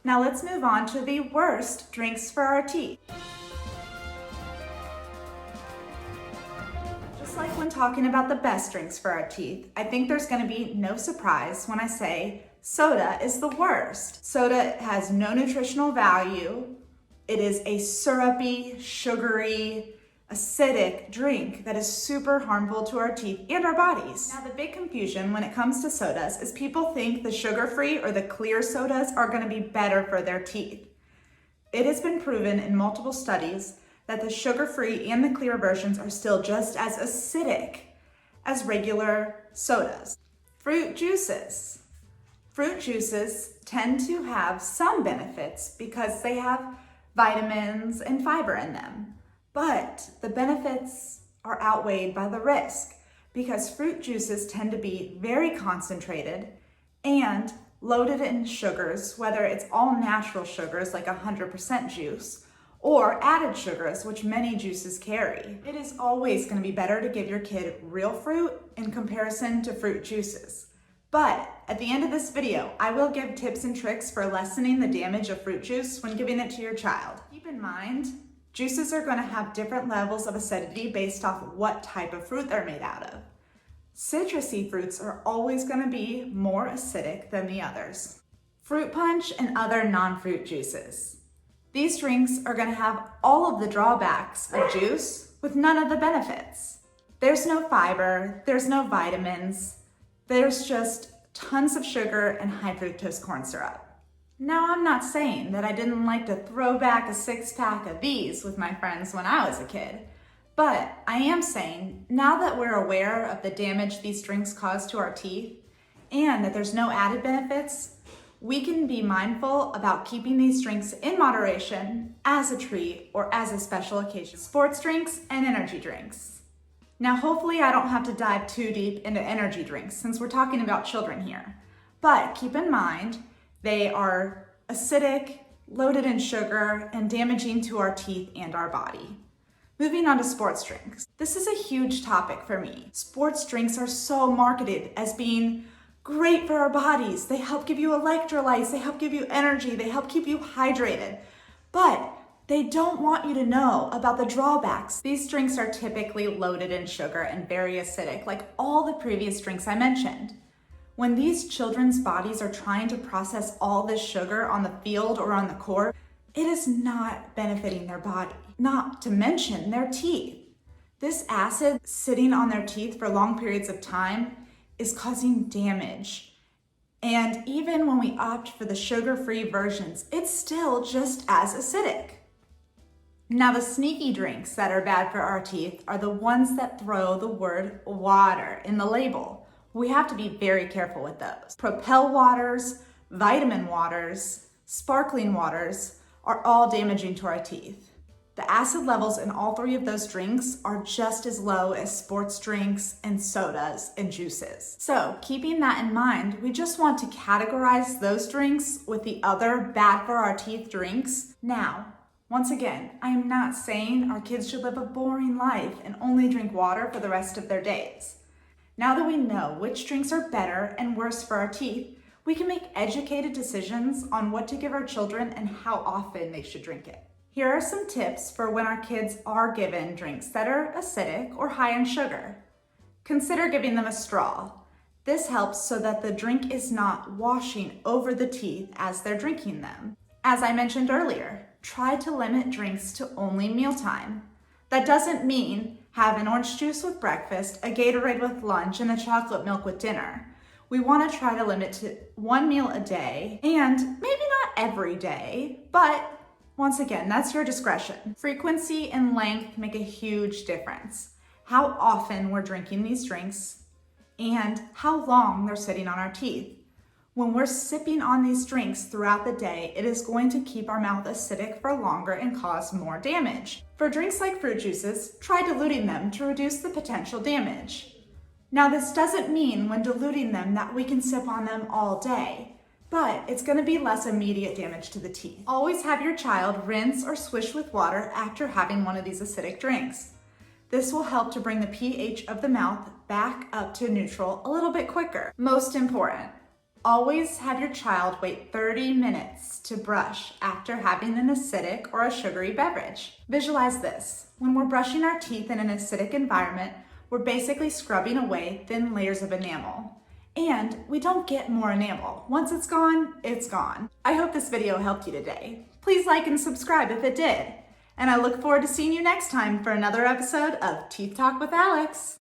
Now let's move on to the worst drinks for our teeth. Just like when talking about the best drinks for our teeth, I think there's going to be no surprise when I say soda is the worst. Soda has no nutritional value. It is a syrupy, sugary, acidic drink that is super harmful to our teeth and our bodies. Now, the big confusion when it comes to sodas is people think the sugar-free or the clear sodas are going to be better for their teeth. It has been proven in multiple studies that the sugar-free and the clear versions are still just as acidic as regular sodas. Fruit juices. Fruit juices tend to have some benefits because they have vitamins and fiber in them. But the benefits are outweighed by the risk because fruit juices tend to be very concentrated and loaded in sugars, whether it's all natural sugars like 100% juice or added sugars, which many juices carry. It is always going to be better to give your kid real fruit in comparison to fruit juices. But at the end of this video, I will give tips and tricks for lessening the damage of fruit juice when giving it to your child. Keep in mind, juices are going to have different levels of acidity based off what type of fruit they're made out of. Citrusy fruits are always going to be more acidic than the others. Fruit punch and other non-fruit juices. These drinks are going to have all of the drawbacks of juice with none of the benefits. There's no fiber, there's no vitamins, there's just tons of sugar and high fructose corn syrup. Now, I'm not saying that I didn't like to throw back a 6-pack of these with my friends when I was a kid, but I am saying now that we're aware of the damage these drinks cause to our teeth and that there's no added benefits, we can be mindful about keeping these drinks in moderation as a treat or as a special occasion. Sports drinks and energy drinks. Now, hopefully I don't have to dive too deep into energy drinks since we're talking about children here, but keep in mind, they are acidic, loaded in sugar, and damaging to our teeth and our body. Moving on to sports drinks. This is a huge topic for me. Sports drinks are so marketed as being great for our bodies. They help give you electrolytes, they help give you energy, they help keep you hydrated. But they don't want you to know about the drawbacks. These drinks are typically loaded in sugar and very acidic, like all the previous drinks I mentioned. When these children's bodies are trying to process all this sugar on the field or on the court, it is not benefiting their body, not to mention their teeth. This acid sitting on their teeth for long periods of time is causing damage. And even when we opt for the sugar-free versions, it's still just as acidic. Now, the sneaky drinks that are bad for our teeth are the ones that throw the word water in the label. We have to be very careful with those. Propel waters, vitamin waters, sparkling waters are all damaging to our teeth. The acid levels in all three of those drinks are just as low as sports drinks and sodas and juices. So, keeping that in mind, we just want to categorize those drinks with the other bad for our teeth drinks. Now, once again, I am not saying our kids should live a boring life and only drink water for the rest of their days. Now that we know which drinks are better and worse for our teeth, we can make educated decisions on what to give our children and how often they should drink it. Here are some tips for when our kids are given drinks that are acidic or high in sugar. Consider giving them a straw. This helps so that the drink is not washing over the teeth as they're drinking them. As I mentioned earlier, try to limit drinks to only mealtime. That doesn't mean have an orange juice with breakfast, a Gatorade with lunch, and a chocolate milk with dinner. We want to try to limit to one meal a day, and maybe not every day, but once again, that's your discretion. Frequency and length make a huge difference. How often we're drinking these drinks and how long they're sitting on our teeth. When we're sipping on these drinks throughout the day, it is going to keep our mouth acidic for longer and cause more damage. For drinks like fruit juices, try diluting them to reduce the potential damage. Now, this doesn't mean when diluting them that we can sip on them all day, but it's going to be less immediate damage to the teeth. Always have your child rinse or swish with water after having one of these acidic drinks. This will help to bring the pH of the mouth back up to neutral a little bit quicker. Most important, Always have your child wait 30 minutes to brush after having an acidic or a sugary beverage. Visualize this. When we're brushing our teeth in an acidic environment, we're basically scrubbing away thin layers of enamel. And we don't get more enamel. Once it's gone, it's gone. I hope this video helped you today. Please like and subscribe if it did. And I look forward to seeing you next time for another episode of Teeth Talk with Alex.